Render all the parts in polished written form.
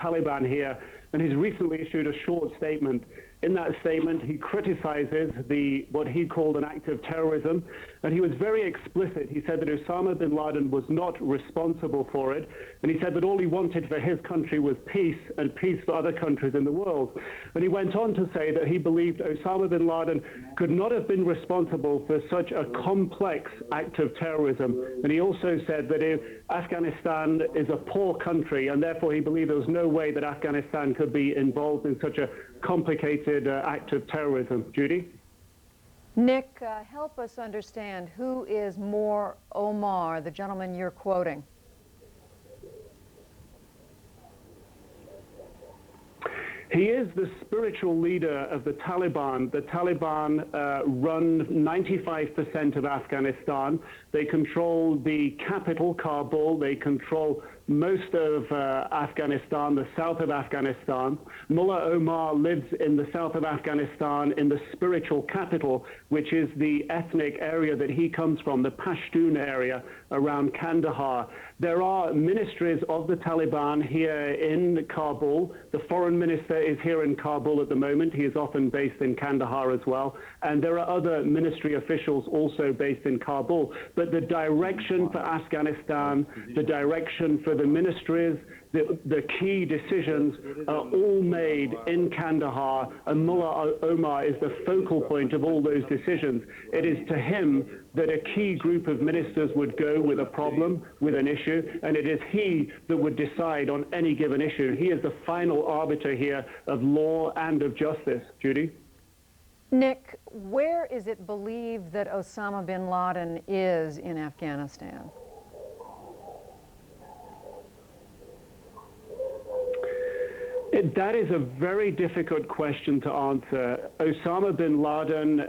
Taliban here, and he's recently issued a short statement. In that statement, he criticizes what he called an act of terrorism, and he was very explicit. He said that Osama bin Laden was not responsible for it, and he said that all he wanted for his country was peace and peace for other countries in the world. And he went on to say that he believed Osama bin Laden could not have been responsible for such a complex act of terrorism. And he also said that if Afghanistan is a poor country, and therefore he believed there was no way that Afghanistan could be involved in such a complicated act of terrorism. Judy? Nick, help us understand, who is More Omar, the gentleman you're quoting? He is the spiritual leader of the Taliban. The Taliban run 95% of Afghanistan. They control the capital, Kabul. They control most of Afghanistan, the south of Afghanistan. Mullah Omar lives in the south of Afghanistan in the spiritual capital, which is the ethnic area that he comes from, the Pashtun area around Kandahar. There are ministries of the Taliban here in Kabul. The foreign minister is here in Kabul at the moment. He is often based in Kandahar as well. And there are other ministry officials also based in Kabul. But the direction for Afghanistan, the direction for the ministries, the key decisions are all made in Kandahar, and Mullah Omar is the focal point of all those decisions. It is to him that a key group of ministers would go with a problem, with an issue, and it is he that would decide on any given issue. He is the final arbiter here of law and of justice. Judy? Nick, where is it believed that Osama bin Laden is in Afghanistan? That is a very difficult question to answer. Osama bin Laden,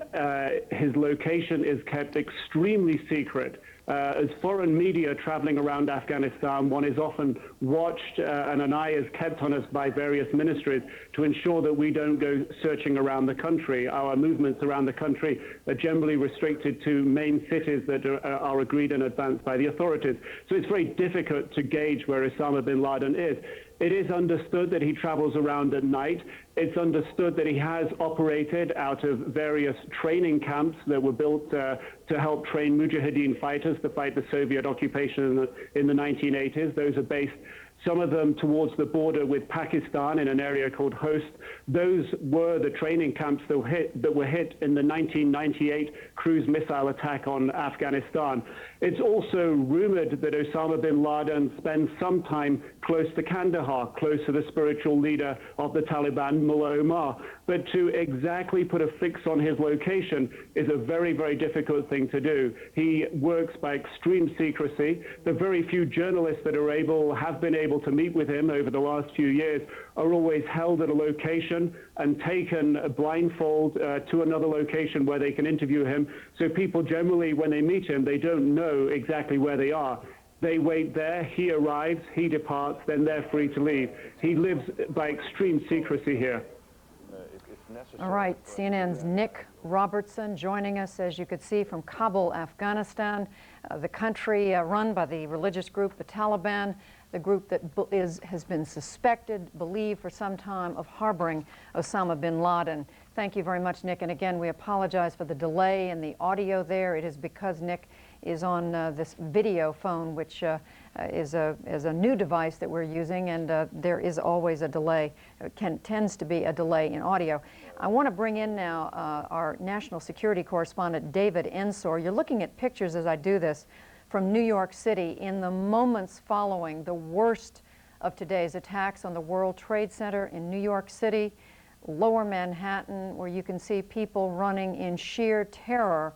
his location is kept extremely secret. As foreign media traveling around Afghanistan, one is often watched and an eye is kept on us by various ministries to ensure that we don't go searching around the country. Our movements around the country are generally restricted to main cities that are agreed in advance by the authorities. So it's very difficult to gauge where Osama bin Laden is. It is understood that he travels around at night. It's understood that he has operated out of various training camps that were built to help train Mujahideen fighters to fight the Soviet occupation in the 1980s. Those are based, some of them towards the border with Pakistan in an area called Host. Those were the training camps that were hit in the 1998 cruise missile attack on Afghanistan. It's also rumored that Osama bin Laden spends some time close to Kandahar, close to the spiritual leader of the Taliban, Mullah Omar. But to exactly put a fix on his location is a very, very difficult thing to do. He works by extreme secrecy. The very few journalists that have been able to meet with him over the last few years are always held at a location and taken blindfold to another location where they can interview him. So people generally, when they meet him, they don't know exactly where they are. They wait there, he arrives, he departs, then they're free to leave. He lives by extreme secrecy here. All right, CNN's Nick Robertson joining us, as you could see, from Kabul, Afghanistan, the country run by the religious group, the Taliban, the group that has been suspected, believed for some time of harboring Osama bin Laden. Thank you very much, Nick. And again, we apologize for the delay in the audio there. It is because Nick is on this video phone, which is a new device that we're using, and there is always a delay. Tends to be a delay in audio. I want to bring in now our national security correspondent, David Ensor. You're looking at pictures as I do this from New York City in the moments following the worst of today's attacks on the World Trade Center in New York City, Lower Manhattan, where you can see people running in sheer terror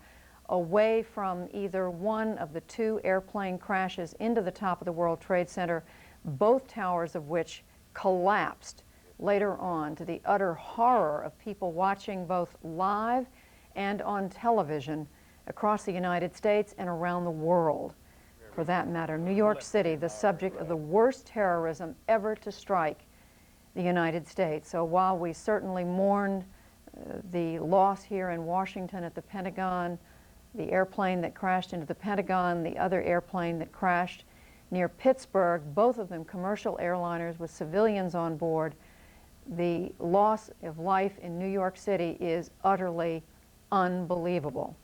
away from either one of the two airplane crashes into the top of the World Trade Center, both towers of which collapsed later on, to the utter horror of people watching both live and on television across the United States and around the world, for that matter. New York City, the subject of the worst terrorism ever to strike the United States. So while we certainly mourn the loss here in Washington at the Pentagon, the airplane that crashed into the Pentagon, the other airplane that crashed near Pittsburgh, both of them commercial airliners with civilians on board. The loss of life in New York City is utterly unbelievable.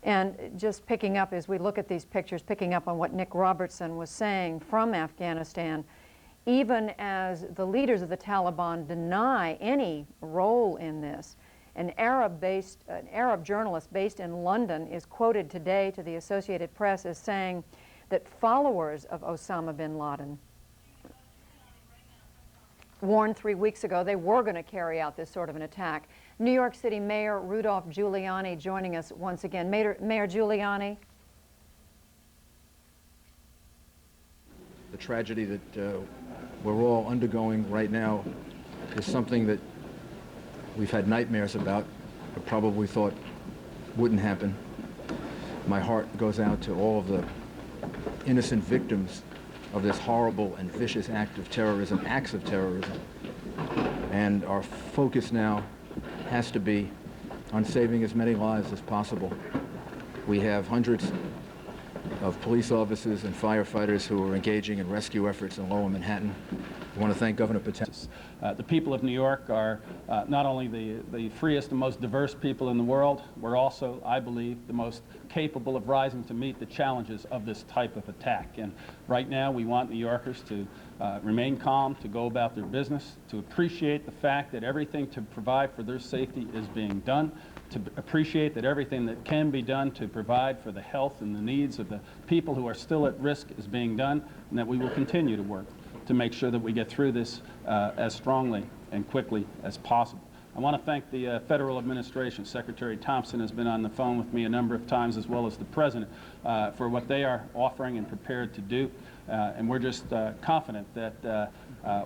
And just picking up as we look at these pictures, picking up on what Nick Robertson was saying from Afghanistan, even as the leaders of the Taliban deny any role in this, an Arab journalist based in London is quoted today to the Associated Press as saying that followers of Osama bin Laden warned 3 weeks ago they were going to carry out this sort of an attack. New York City Mayor Rudolph Giuliani joining us once again. Mayor Giuliani. The tragedy that we're all undergoing right now is something that we've had nightmares about, but probably thought wouldn't happen. My heart goes out to all of the innocent victims of this horrible and vicious act of terrorism, acts of terrorism. And our focus now has to be on saving as many lives as possible. We have hundreds of police officers and firefighters who are engaging in rescue efforts in Lower Manhattan. I want to thank Governor Patel. The people of New York are not only the freest and most diverse people in the world, we're also, I believe, the most capable of rising to meet the challenges of this type of attack. And right now we want New Yorkers to remain calm, to go about their business, to appreciate the fact that everything to provide for their safety is being done, to appreciate that everything that can be done to provide for the health and the needs of the people who are still at risk is being done, and that we will continue to work to make sure that we get through this as strongly and quickly as possible. I want to thank the federal administration. Secretary Thompson has been on the phone with me a number of times, as well as the President, for what they are offering and prepared to do. And we're just confident that,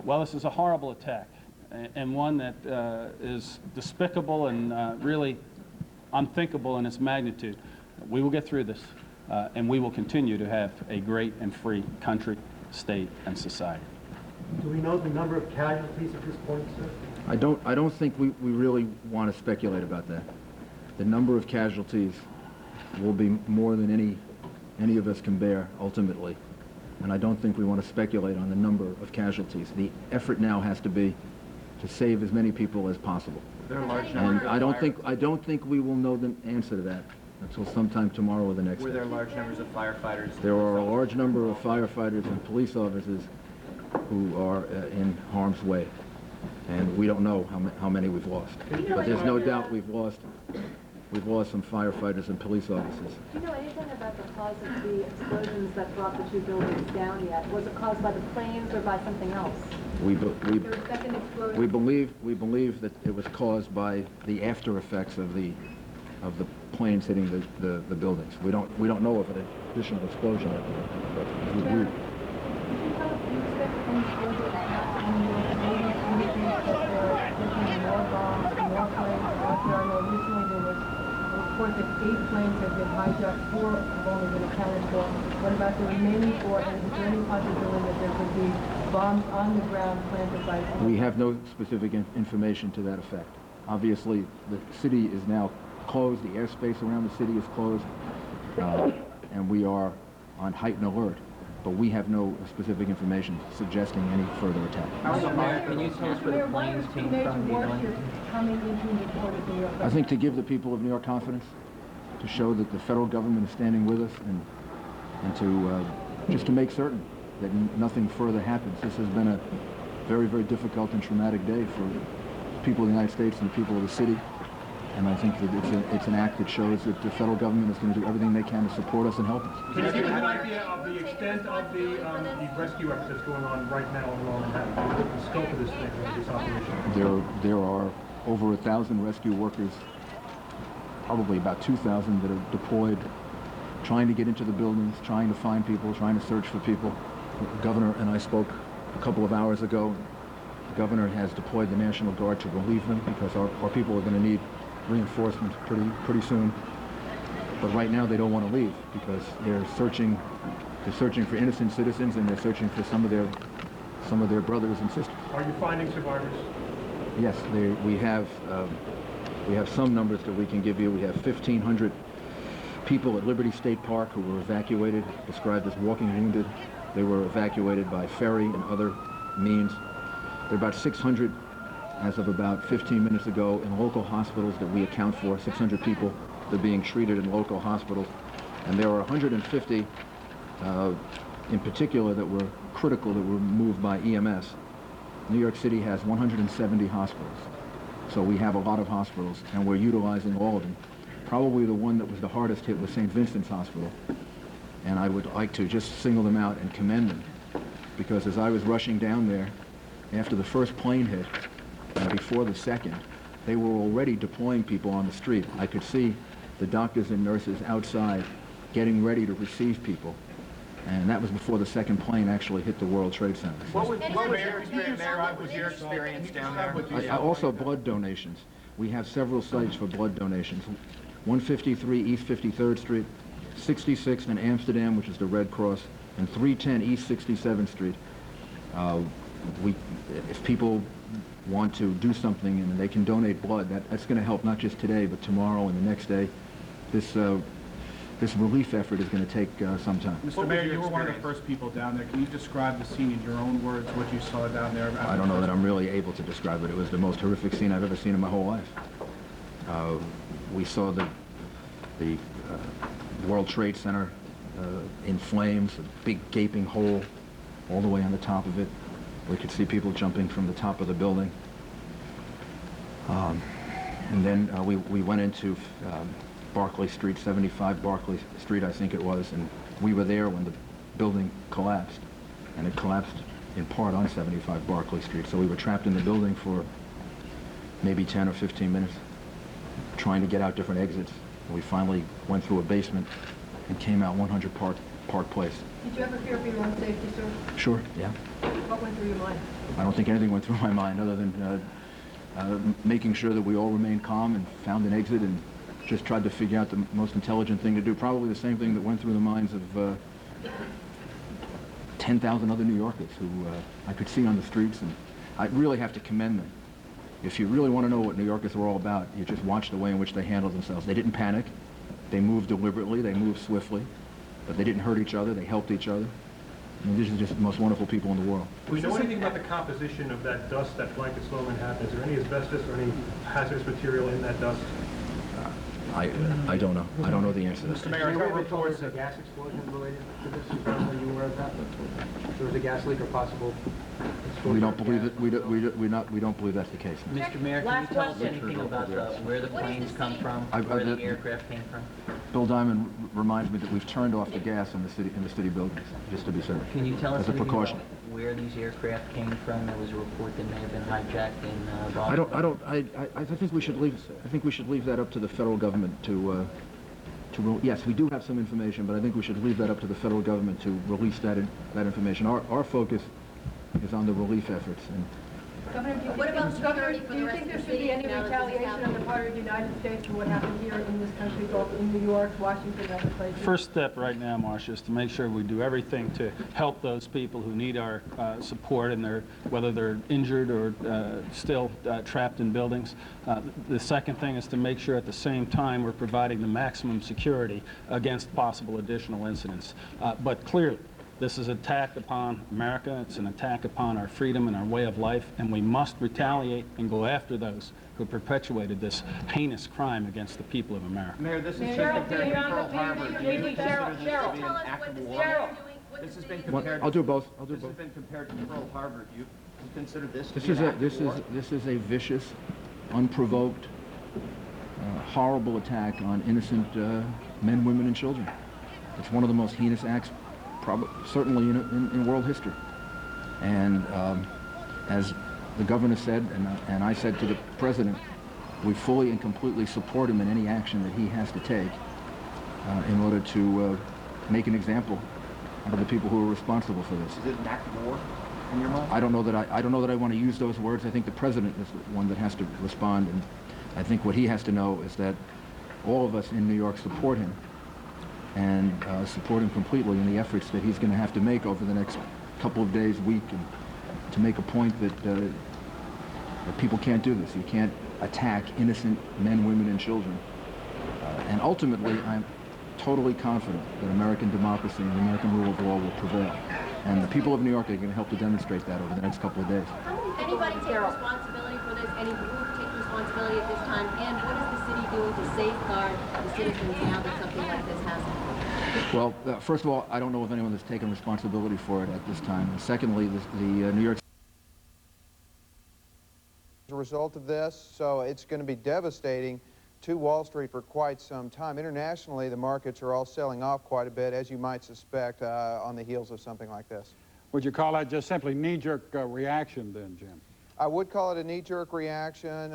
well, this is a horrible attack, and one that is despicable and really unthinkable in its magnitude. We will get through this, and we will continue to have a great and free country, state, and society. Do we know the number of casualties at this point, sir? I don't think we really want to speculate about that. The number of casualties will be more than any of us can bear ultimately. And I don't think we want to speculate on the number of casualties. The effort now has to be to save as many people as possible. And I don't think we will know the answer to that until sometime tomorrow or the next day. Were there large numbers of firefighters? There are a large number of firefighters and police officers who are in harm's way. And we don't know how many we've lost. But there's no doubt we've lost some firefighters and police officers. Do you know anything about the cause of the explosions that brought the two buildings down yet? Was it caused by the planes or by something else? We believe believe that it was caused by the after effects of the planes hitting the buildings. We don't know of an additional explosion. Report that 8 planes have been hijacked, 4 have only been accounted for. What about the remaining 4? And is there any possibility that there could be bombs on the ground planted by... We have no specific information to that effect. Obviously, the city is now closed. The airspace around the city is closed. And we are on heightened alert. But we have no specific information suggesting any further attack. Can you tell us where the planes came from? I think to give the people of New York confidence, to show that the federal government is standing with us, and to just to make certain that nothing further happens. This has been a very, very difficult and traumatic day for people of the United States and the people of the city. And I think that it's an act that shows that the federal government is going to do everything they can to support us and help us. Can you give us an idea of the extent of the rescue effort that's going on right now in Lower Manhattan? The scope of this thing, this operation? There are over 1,000 rescue workers, probably about 2,000 that are deployed, trying to get into the buildings, trying to find people, trying to search for people. The governor and I spoke a couple of hours ago. The governor has deployed the National Guard to relieve them because our people are going to need reinforcements pretty soon. But right now they don't want to leave because they're searching for innocent citizens, and they're searching for some of their brothers and sisters. Are you finding survivors? Yes, we have some numbers that we can give you. We have 1,500 people at Liberty State Park who were evacuated, described as walking wounded. They were evacuated by ferry and other means. There are about 600, as of about 15 minutes ago, in local hospitals that we account for. 600 people that are being treated in local hospitals. And there are 150 in particular that were critical, that were moved by EMS. New York City has 170 hospitals. So we have a lot of hospitals, and we're utilizing all of them. Probably the one that was the hardest hit was St. Vincent's Hospital. And I would like to just single them out and commend them, because as I was rushing down there, after the first plane hit, and before the second, they were already deploying people on the street. I could see the doctors and nurses outside getting ready to receive people. And that was before the second plane actually hit the World Trade Center. What was your experience down there? Also blood donations. We have several sites for blood donations. 153 East 53rd Street, 66th in Amsterdam, which is the Red Cross, and 310 East 67th Street. If people want to do something and they can donate blood, that's going to help not just today, but tomorrow and the next day. This relief effort is going to take some time. Mr. Mayor, you were one of the first people down there. Can you describe the scene in your own words, what you saw down there? I don't know that I'm really able to describe it. It was the most horrific scene I've ever seen in my whole life. We saw the World Trade Center in flames, a big gaping hole all the way on the top of it. We could see people jumping from the top of the building. And then we went into Barclay Street, 75 Barclay Street, I think it was, and we were there when the building collapsed, and it collapsed in part on 75 Barclay Street. So we were trapped in the building for maybe 10 or 15 minutes, trying to get out different exits. And we finally went through a basement and came out 100 Park Place. Did you ever fear for your own safety, sir? Sure, yeah. What went through your mind? I don't think anything went through my mind other than making sure that we all remained calm and found an exit and just tried to figure out the most intelligent thing to do. Probably the same thing that went through the minds of 10,000 other New Yorkers who I could see on the streets, and I really have to commend them. If you really want to know what New Yorkers are all about, you just watch the way in which they handled themselves. They didn't panic. They moved deliberately. They moved swiftly. But they didn't hurt each other. They helped each other. I mean, these are just the most wonderful people in the world. Do we know anything about the composition of that dust that blankets lower Manhattan? Is there any asbestos or any hazardous material in that dust? I don't know. I don't know the answer to that. Mr. Mayor, I got reports of gas explosion related to this. Is that what you were aware of that? There was a gas leak or possible explosion? We don't believe it. We don't believe that's the case. Mr. Mayor, can you tell us anything about where the planes come from, where the aircraft came from? Bill Diamond reminds me that we've turned off the gas in the city buildings, just to be certain. Can you tell us as a anything precaution about where these aircraft came from? There was a report that may have been hijacked in Boston. I think we should leave that up to the federal government to yes, we do have some information, but I think we should leave that up to the federal government to release that information. Our focus is on the relief efforts. And Governor, do you think there should be any retaliation on the part of the United States for what happened here in this country, both in New York, Washington, and other places? First step right now, Marcia, is to make sure we do everything to help those people who need our support, and whether they're injured or still trapped in buildings. The second thing is to make sure at the same time we're providing the maximum security against possible additional incidents. But clearly, this is an attack upon America. It's an attack upon our freedom and our way of life, and we must retaliate and go after those who perpetuated this heinous crime against the people of America. Mayor, this has been compared to Pearl Harbor. Do you consider this to be an act of war? This has been compared. I'll do both. This has been compared to Pearl Harbor. Do you consider this to This be is an a act of war? this is a vicious, unprovoked, horrible attack on innocent men, women, and children. It's one of the most heinous acts, certainly in world history. And as the governor said, and I said to the president, we fully and completely support him in any action that he has to take in order to make an example out of the people who are responsible for this. Is it an act of war in your mind? I don't know that I want to use those words. I think the president is the one that has to respond, and I think what he has to know is that all of us in New York support him, and support him completely in the efforts that he's going to have to make over the next couple of days, week, and to make a point that people can't do this. You can't attack innocent men, women, and children. And ultimately, totally confident that American democracy and the American rule of law will prevail. And the people of New York are going to help to demonstrate that over the next couple of days. Anybody take responsibility for this? Any group take responsibility at this time? And what is the city doing to safeguard the citizens now that something like this has happened? Well, first of all, I don't know if anyone has taken responsibility for it at this time. And secondly, the New York as a result of this, so it's going to be devastating to Wall Street for quite some time. Internationally, the markets are all selling off quite a bit, as you might suspect, on the heels of something like this. Would you call that just simply knee-jerk reaction then, Jim? I would call it a knee-jerk reaction,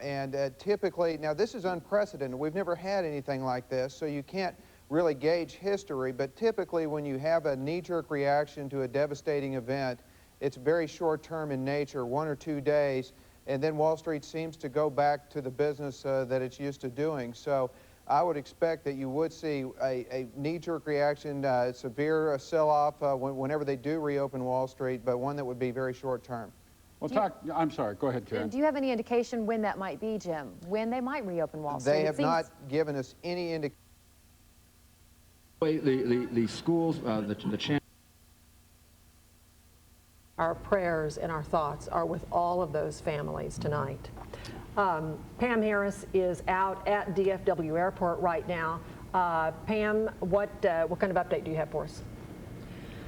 and typically, now this is unprecedented. We've never had anything like this, so you can't really gauge history, but typically when you have a knee-jerk reaction to a devastating event, it's very short-term in nature, 1 or 2 days, and then Wall Street seems to go back to the business that it's used to doing. So I would expect that you would see a knee-jerk reaction, severe sell-off whenever they do reopen Wall Street, but one that would be very short-term. Well, I'm sorry, go ahead, Karen. Do you have any indication when that might be, Jim? When they might reopen Wall Street? They have not given us any indication. The schools, the channel. Our prayers and our thoughts are with all of those families tonight. Pam Harris is out at DFW Airport right now. Pam, what kind of update do you have for us?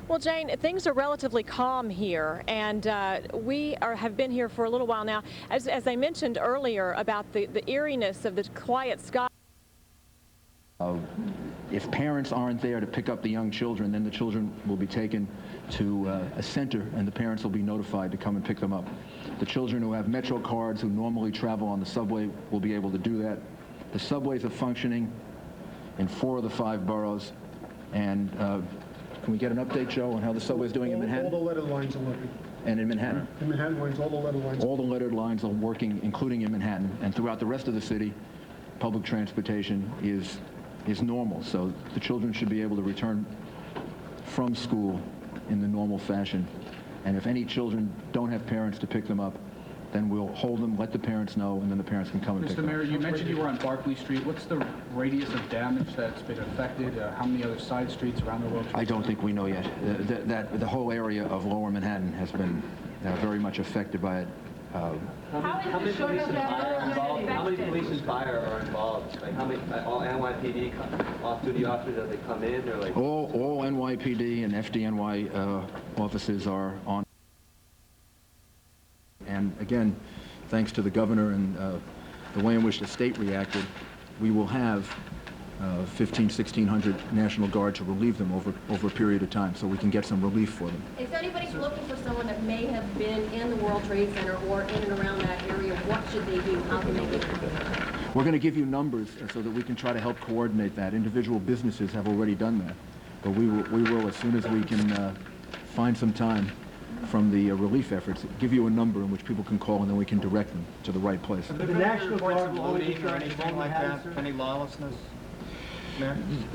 Well, Jane, things are relatively calm here, and we have been here for a little while now. As I mentioned earlier about the eeriness of the quiet sky. If parents aren't there to pick up the young children, then the children will be taken to a center, and the parents will be notified to come and pick them up. The children who have Metro cards, who normally travel on the subway, will be able to do that. The subways are functioning in 4 of the 5 boroughs, and can we get an update, Joe, on how the subway's doing in Manhattan? All the lettered lines are working. And in Manhattan? In Manhattan lines, all the lettered lines. All the lettered lines are working, including in Manhattan, and throughout the rest of the city, public transportation is normal, so the children should be able to return from school in the normal fashion. And if any children don't have parents to pick them up, then we'll hold them, let the parents know, and then the parents can come and pick them up. Mr. Mayor, you mentioned you were on Barclay Street. What's the radius of damage that's been affected? How many other side streets around the world? I don't think we know yet. The whole area of Lower Manhattan has been very much affected by it. How many police and fire are involved? Like how many all NYPD off-duty officers, have they come in, or like all NYPD and FDNY officers are on. And again, thanks to the governor and the way in which the state reacted, we will have 1,600 National Guard to relieve them over a period of time, so we can get some relief for them. If anybody's looking for someone that may have been in the World Trade Center or in and around that area, what should they do? How can they get information? We're going to give you numbers so that we can try to help coordinate that. Individual businesses have already done that, but we will as soon as we can find some time from the relief efforts, give you a number in which people can call, and then we can direct them to the right place. The National Guard looting or anything like that? Any lawlessness?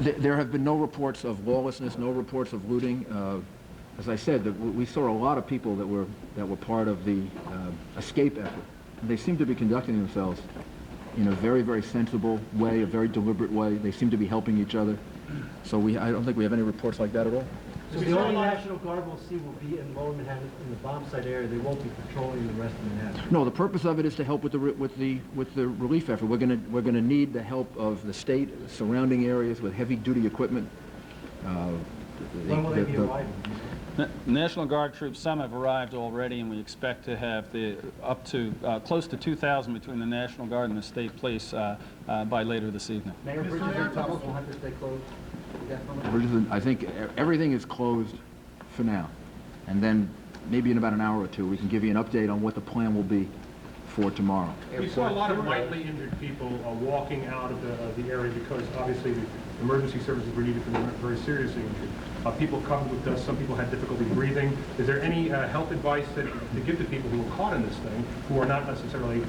There have been no reports of lawlessness, no reports of looting. As I said, we saw a lot of people that were part of the escape effort. And they seem to be conducting themselves in a very, very sensible way, a very deliberate way. They seem to be helping each other. So I don't think we have any reports like that at all. So the only National Guard we'll see will be in Lower Manhattan, in the bomb site area. They won't be patrolling the rest of Manhattan. No, the purpose of it is to help with the relief effort. We're gonna need the help of the state, surrounding areas with heavy-duty equipment. When will they be arriving? National Guard troops, some have arrived already, and we expect to have up to close to 2,000 between the National Guard and the state police by later this evening. Mayor, bridges and tunnels will have to stay closed. I think everything is closed for now, and then maybe in about an hour or two we can give you an update on what the plan will be for tomorrow. We saw a lot of lightly injured people walking out of the area because obviously the emergency services were needed for the very seriously injured. People covered with dust, some people had difficulty breathing. Is there any health advice to give to people who were caught in this thing, who are not necessarily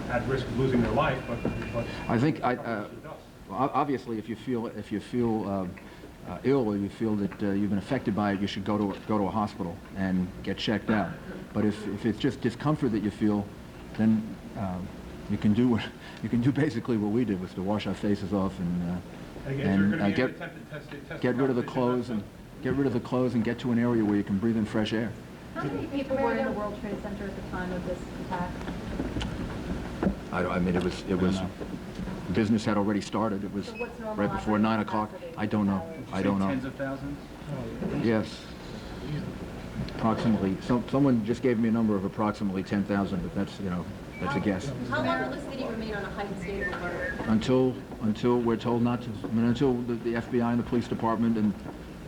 at risk of losing their life, but I think obviously if you feel ill or you feel that you've been affected by it, you should go to a hospital and get checked out. But if it's just discomfort that you feel, then you can do basically what we did, was to wash our faces off and get rid of the clothes and get to an area where you can breathe in fresh air. How many people were in the World Trade Center at the time of this attack? I mean, it was business had already started. It was right before 9 o'clock. I don't know. Tens of thousands? Yes. Approximately. Someone just gave me a number of approximately 10,000, but that's, that's a guess. How long will the city remain on a heightened state of alert? Until we're told not to. I mean, until the FBI and the police department and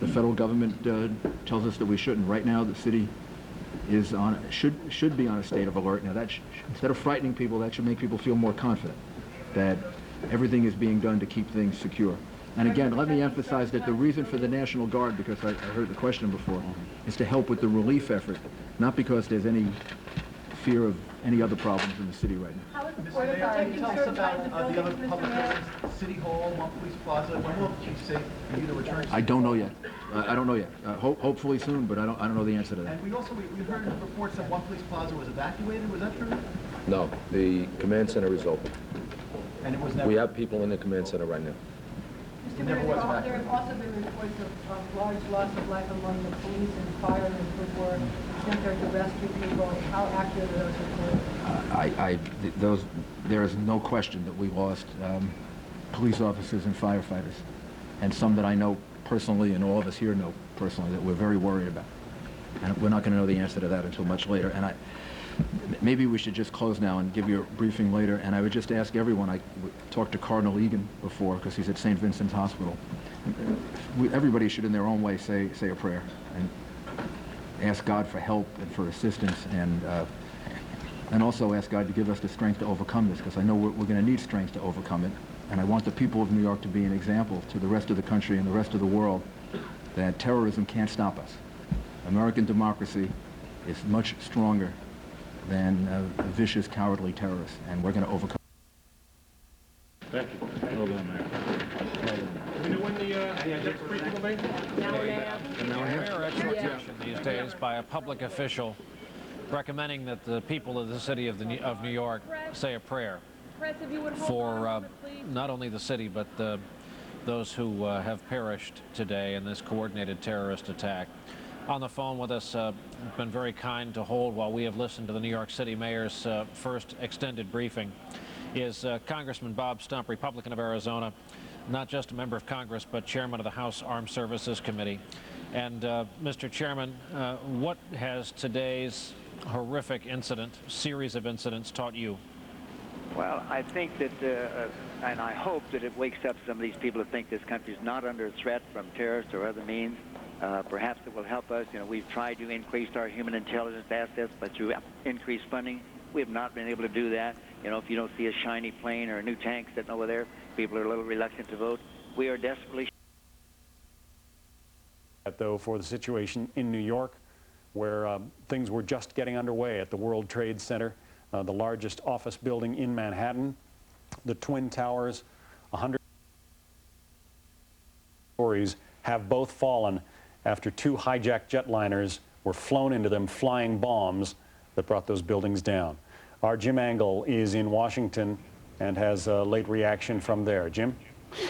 the federal government tells us that we shouldn't. Right now, the city is should be on a state of alert. Now, instead of frightening people, that should make people feel more confident that everything is being done to keep things secure. And again, let me emphasize that the reason for the National Guard, because I heard the question before, is to help with the relief effort, not because there's any fear of any other problems in the city right now. Mr. Mayor, can you tell us about the other public buildings, City Hall, One Police Plaza? When will the chief say for you to return? I don't know yet. I don't know yet. Hopefully soon, but I don't know the answer to that. And we heard reports that One Police Plaza was evacuated. Was that true? No, the command center is open. And it was never. We have people in the command center right now. Mr. Mayor, there have also been reports of large loss of life among the police and firemen who were sent there to rescue people. How accurate are those reports? There is no question that we lost police officers and firefighters, and some that I know personally, and all of us here know personally, that we're very worried about. And we're not going to know the answer to that until much later. And maybe we should just close now and give you a briefing later. And I would just ask everyone, I talked to Cardinal Egan before, because he's at St. Vincent's Hospital. Everybody should in their own way say a prayer and ask God for help and for assistance, and also ask God to give us the strength to overcome this, because I know we're going to need strength to overcome it. And I want the people of New York to be an example to the rest of the country and the rest of the world that terrorism can't stop us. American democracy is much stronger than vicious, cowardly terrorists, and we're going to overcome. Thank you. Well done, Mayor. Do we know when the next briefing will be? Rare exhortation these days by a public official recommending that the people of the city of New York say a prayer for not only the city, but those who have perished today in this coordinated terrorist attack. On the phone with us, been very kind to hold while we have listened to the New York City Mayor's first extended briefing, is Congressman Bob Stump, Republican of Arizona, not just a member of Congress, but chairman of the House Armed Services Committee. And Mr. Chairman, what has today's horrific series of incidents taught you? Well, I think that, and I hope that it wakes up some of these people who think this country is not under threat from terrorists or other means. Perhaps it will help us. We've tried to increase our human intelligence assets, but through increased funding, we have not been able to do that. If you don't see a shiny plane or a new tank sitting over there, people are a little reluctant to vote. We are desperately. Though, for the situation in New York, where things were just getting underway at the World Trade Center, the largest office building in Manhattan, the Twin Towers, 100 stories have both fallen after 2 hijacked jetliners were flown into them, flying bombs that brought those buildings down. Our Jim Angle is in Washington and has a late reaction from there. Jim?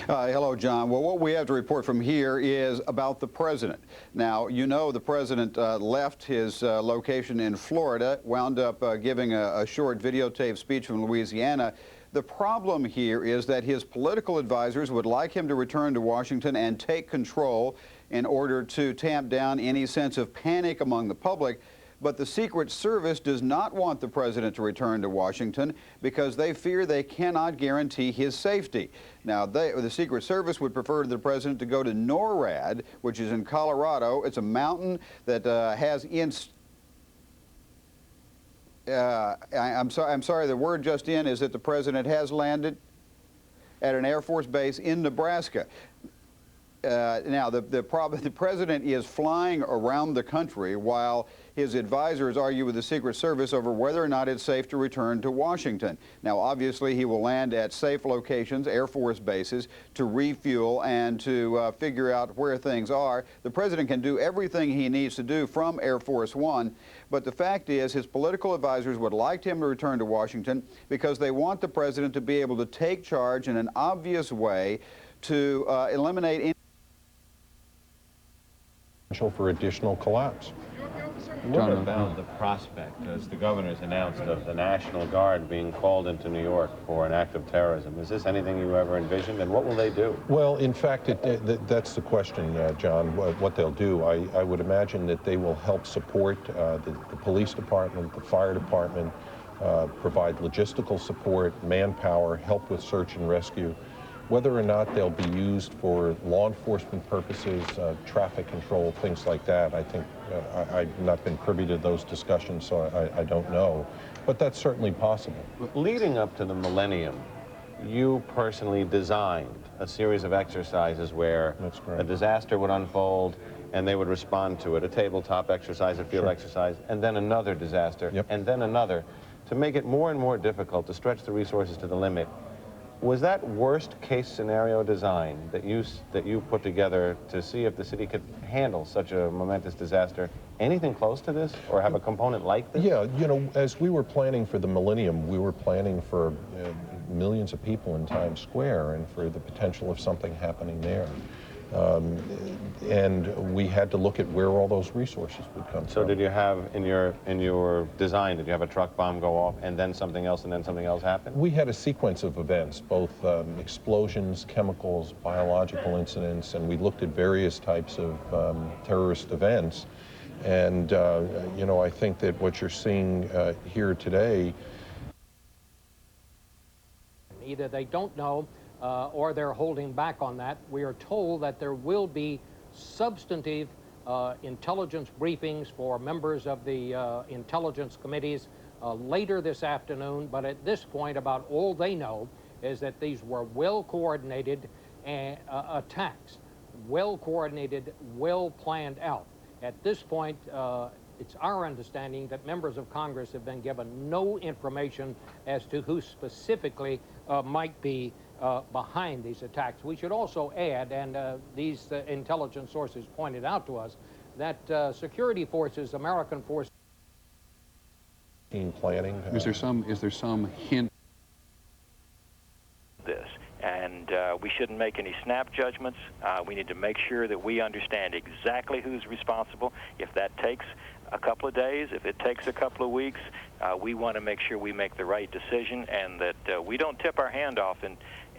Hello, John. Well, what we have to report from here is about the president. Now, the president left his location in Florida, wound up giving a short videotaped speech from Louisiana. The problem here is that his political advisors would like him to return to Washington and take control in order to tamp down any sense of panic among the public. But the Secret Service does not want the president to return to Washington because they fear they cannot guarantee his safety. Now, the Secret Service would prefer the president to go to NORAD, which is in Colorado. It's a mountain that has I'm sorry, the word just in is that the president has landed at an Air Force base in Nebraska. Now, the president is flying around the country while his advisors argue with the Secret Service over whether or not it's safe to return to Washington. Now, obviously, he will land at safe locations, Air Force bases, to refuel and to figure out where things are. The president can do everything he needs to do from Air Force One, but the fact is his political advisors would like him to return to Washington because they want the president to be able to take charge in an obvious way to eliminate any for additional collapse. What about the prospect, as the governor's announced, of the National Guard being called into New York for an act of terrorism? Is this anything you ever envisioned, and what will they do? Well, in fact, that's the question, John, what they'll do. I would imagine that they will help support the police department, the fire department, provide logistical support, manpower, help with search and rescue. Whether or not they'll be used for law enforcement purposes, traffic control, things like that, I think I've not been privy to those discussions, so I don't know. But that's certainly possible. Leading up to the millennium, you personally designed a series of exercises where a disaster would unfold and they would respond to it, a tabletop exercise, a field exercise, and then another disaster, and then another, to make it more and more difficult to stretch the resources to the limit. Was that worst case scenario design that you put together to see if the city could handle such a momentous disaster anything close to this, or have a component like this? Yeah, you know, as we were planning for the millennium, we were planning for millions of people in Times Square and for the potential of something happening there. And we had to look at where all those resources would come from. So did you have, in your design, did you have a truck bomb go off and then something else happen? We had a sequence of events, both explosions, chemicals, biological incidents, and we looked at various types of terrorist events. And, you know, I think that what you're seeing here today... Either they don't know or they're holding back on that. We are told that there will be substantive intelligence briefings for members of the intelligence committees later this afternoon, but at this point about all they know is that these were well-coordinated attacks, well-coordinated, well-planned out. At this point, it's our understanding that members of Congress have been given no information as to who specifically might be behind these attacks. We should also add, and these intelligence sources pointed out to us, that security forces, American forces... Planning. Is there some hint? This. And we shouldn't make any snap judgments. We need to make sure that we understand exactly who's responsible. If that takes a couple of days, if it takes a couple of weeks, we want to make sure we make the right decision and that we don't tip our hand off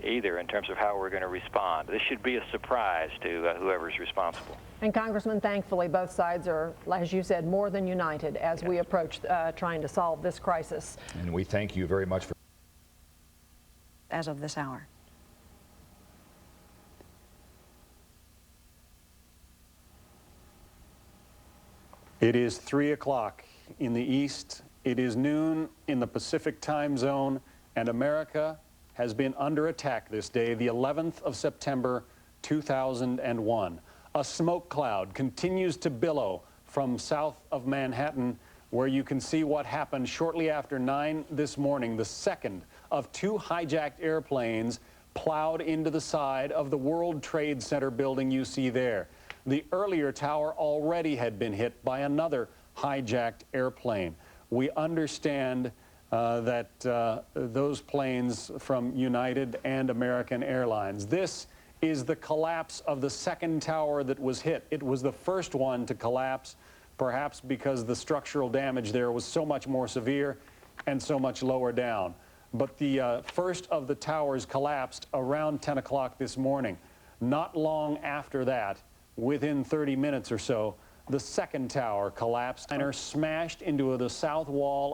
either in terms of how we're going to respond. This should be a surprise to whoever's responsible. And Congressman, thankfully, both sides are, as you said, more than united as we approach trying to solve this crisis. And we thank you very much for... As of this hour. It is 3 o'clock in the East. It is noon in the Pacific time zone, and America has been under attack this day, the 11th of September, 2001. A smoke cloud continues to billow from south of Manhattan, where you can see what happened shortly after 9 this morning. The second of 2 hijacked airplanes plowed into the side of the World Trade Center building you see there. The earlier tower already had been hit by another hijacked airplane. We understand that those planes from United and American Airlines. This is the collapse of the second tower that was hit. It was the first one to collapse, perhaps because the structural damage there was so much more severe and so much lower down. But the first of the towers collapsed around 10 o'clock this morning. Not long after that, within 30 minutes or so, the second tower collapsed and smashed into the south wall